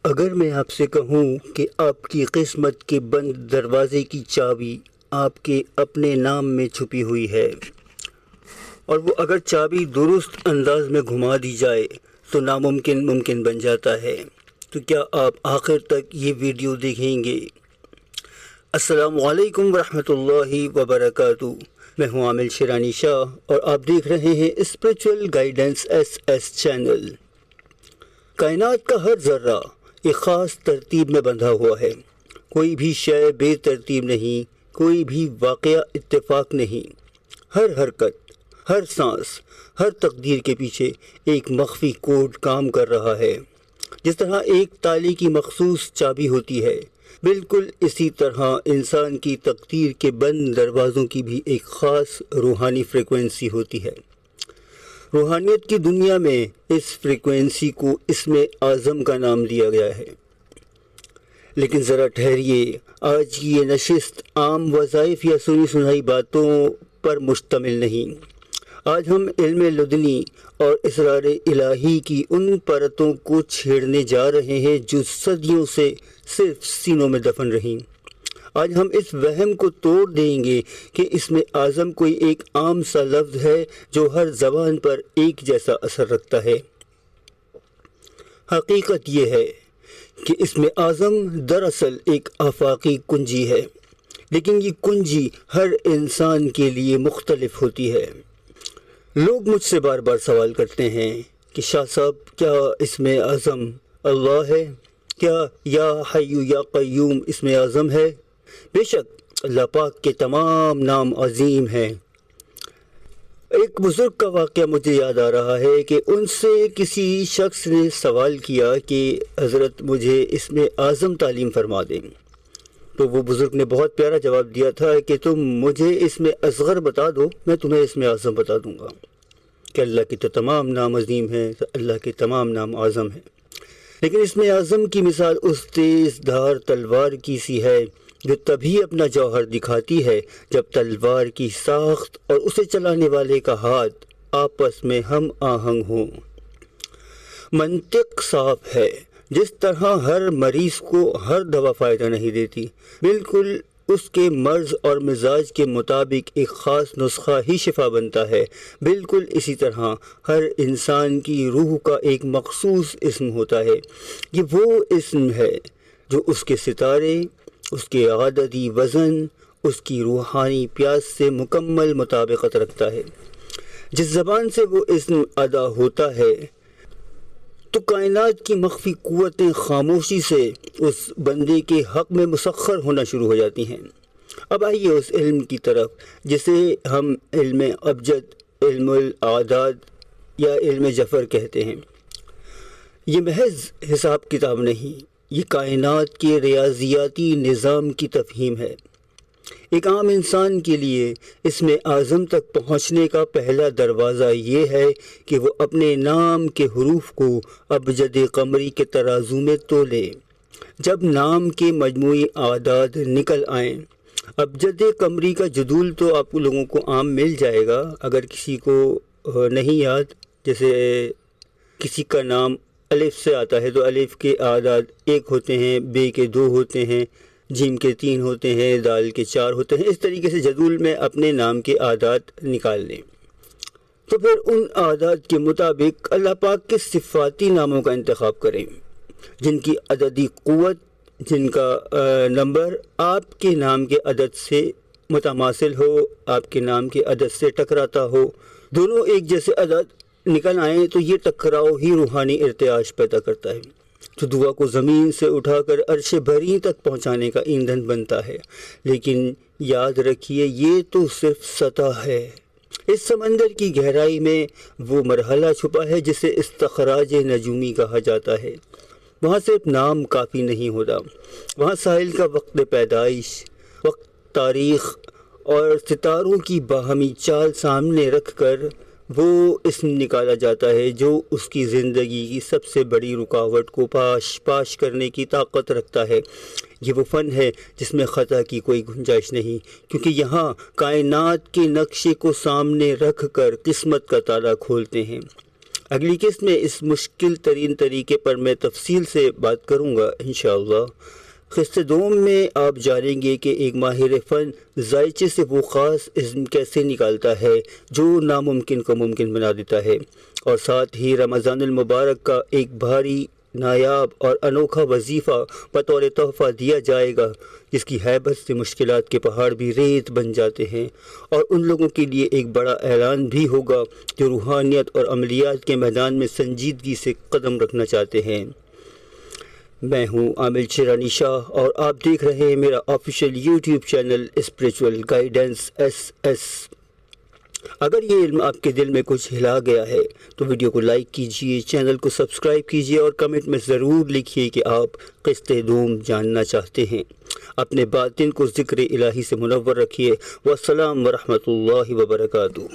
اگر میں آپ سے کہوں کہ آپ کی قسمت کے بند دروازے کی چابی آپ کے اپنے نام میں چھپی ہوئی ہے، اور وہ اگر چابی درست انداز میں گھما دی جائے تو ناممکن ممکن بن جاتا ہے، تو کیا آپ آخر تک یہ ویڈیو دیکھیں گے؟ السلام علیکم ورحمۃ اللہ وبرکاتہ۔ میں ہوں عامل شیرانی شاہ اور آپ دیکھ رہے ہیں اسپریچول گائیڈنس ایس چینل۔ کائنات کا ہر ذرہ ایک خاص ترتیب میں بندھا ہوا ہے، کوئی بھی شے بے ترتیب نہیں، کوئی بھی واقعہ اتفاق نہیں۔ ہر حرکت، ہر سانس، ہر تقدیر کے پیچھے ایک مخفی کوڈ کام کر رہا ہے۔ جس طرح ایک تالی کی مخصوص چابی ہوتی ہے، بالکل اسی طرح انسان کی تقدیر کے بند دروازوں کی بھی ایک خاص روحانی فریکوینسی ہوتی ہے۔ روحانیت کی دنیا میں اس فریکوینسی کو اسم اعظم کا نام دیا گیا ہے۔ لیکن ذرا ٹھہریے، آج کی یہ نشست عام وظائف یا سنی سنائی باتوں پر مشتمل نہیں۔ آج ہم علم لدنی اور اسرار الہی کی ان پرتوں کو چھیڑنے جا رہے ہیں جو صدیوں سے صرف سینوں میں دفن رہیں۔ آج ہم اس وہم کو توڑ دیں گے کہ اسم اعظم کوئی ایک عام سا لفظ ہے جو ہر زبان پر ایک جیسا اثر رکھتا ہے۔ حقیقت یہ ہے کہ اسم اعظم دراصل ایک آفاقی کنجی ہے، لیکن یہ کنجی ہر انسان کے لیے مختلف ہوتی ہے۔ لوگ مجھ سے بار بار سوال کرتے ہیں کہ شاہ صاحب، کیا اسم اعظم اللہ ہے؟ کیا یا حی یا قیوم اسم اعظم ہے؟ بے شک اللہ پاک کے تمام نام عظیم ہیں۔ ایک بزرگ کا واقعہ مجھے یاد آ رہا ہے کہ ان سے کسی شخص نے سوال کیا کہ حضرت مجھے اسم اعظم تعلیم فرما دیں، تو وہ بزرگ نے بہت پیارا جواب دیا تھا کہ تم مجھے اسم اصغر بتا دو، میں تمہیں اسم اعظم بتا دوں گا۔ کہ اللہ کے تو تمام نام عظیم ہیں، اللہ کے تمام نام اعظم ہیں، لیکن اسم اعظم کی مثال اس تیز دھار تلوار کی سی ہے جو تبھی اپنا جوہر دکھاتی ہے جب تلوار کی ساخت اور اسے چلانے والے کا ہاتھ آپس میں ہم آہنگ ہوں۔ منطق صاف ہے، جس طرح ہر مریض کو ہر دوا فائدہ نہیں دیتی، بالکل اس کے مرض اور مزاج کے مطابق ایک خاص نسخہ ہی شفا بنتا ہے، بالکل اسی طرح ہر انسان کی روح کا ایک مخصوص اسم ہوتا ہے۔ یہ وہ اسم ہے جو اس کے ستارے، اس کے عددی وزن، اس کی روحانی پیاس سے مکمل مطابقت رکھتا ہے۔ جس زبان سے وہ اسم ادا ہوتا ہے تو کائنات کی مخفی قوتیں خاموشی سے اس بندے کے حق میں مسخر ہونا شروع ہو جاتی ہیں۔ اب آئیے اس علم کی طرف جسے ہم علم ابجد، علم الاعداد یا علم جفر کہتے ہیں۔ یہ محض حساب کتاب نہیں، یہ کائنات کے ریاضیاتی نظام کی تفہیم ہے۔ ایک عام انسان کے لیے اسم اعظم تک پہنچنے کا پہلا دروازہ یہ ہے کہ وہ اپنے نام کے حروف کو ابجد قمری کے ترازو میں تولے۔ جب نام کے مجموعی اعداد نکل آئیں، ابجد قمری کا جدول تو آپ لوگوں کو عام مل جائے گا، اگر کسی کو نہیں یاد، جیسے کسی کا نام الف سے آتا ہے تو الف کے اعداد 1 ہوتے ہیں، بے کے 2 ہوتے ہیں، جیم کے 3 ہوتے ہیں، دال کے 4 ہوتے ہیں۔ اس طریقے سے جدول میں اپنے نام کے اعداد نکال لیں، تو پھر ان اعداد کے مطابق اللہ پاک کے صفاتی ناموں کا انتخاب کریں جن کی عددی قوت، جن کا نمبر آپ کے نام کے عدد سے متماثل ہو، آپ کے نام کے عدد سے ٹکراتا ہو، دونوں ایک جیسے عدد نکل آئیں تو یہ ٹکراؤ ہی روحانی ارتعاش پیدا کرتا ہے، جو دعا کو زمین سے اٹھا کر عرش بری تک پہنچانے کا ایندھن بنتا ہے۔ لیکن یاد رکھیے، یہ تو صرف سطح ہے۔ اس سمندر کی گہرائی میں وہ مرحلہ چھپا ہے جسے استخراج نجومی کہا جاتا ہے۔ وہاں صرف نام کافی نہیں ہوتا، وہاں ساحل کا وقت پیدائش، وقت، تاریخ اور ستاروں کی باہمی چال سامنے رکھ کر وہ اسم نکالا جاتا ہے جو اس کی زندگی کی سب سے بڑی رکاوٹ کو پاش کرنے کی طاقت رکھتا ہے۔ یہ وہ فن ہے جس میں خطا کی کوئی گنجائش نہیں، کیونکہ یہاں کائنات کے نقشے کو سامنے رکھ کر قسمت کا تالا کھولتے ہیں۔ اگلی قسط میں اس مشکل ترین طریقے پر میں تفصیل سے بات کروں گا انشاءاللہ۔ قسط دوم میں آپ جانیں گے کہ ایک ماہر فن ذائچے سے وہ خاص عزم کیسے نکالتا ہے جو ناممکن کو ممکن بنا دیتا ہے، اور ساتھ ہی رمضان المبارک کا ایک بھاری نایاب اور انوکھا وظیفہ بطور تحفہ دیا جائے گا جس کی ہیبت سے مشکلات کے پہاڑ بھی ریت بن جاتے ہیں، اور ان لوگوں کے لیے ایک بڑا اعلان بھی ہوگا جو روحانیت اور عملیات کے میدان میں سنجیدگی سے قدم رکھنا چاہتے ہیں۔ میں ہوں عامل چرانی شاہ اور آپ دیکھ رہے ہیں میرا official YouTube channel spiritual guidance SS۔ اگر یہ علم آپ کے دل میں کچھ ہلا گیا ہے تو ویڈیو کو لائک کیجئے، چینل کو سبسکرائب کیجئے اور کمنٹ میں ضرور لکھیے کہ آپ قسط دوم جاننا چاہتے ہیں۔ اپنے باطن کو ذکر الہی سے منور رکھیے۔ والسلام ورحمۃ اللہ وبرکاتہ۔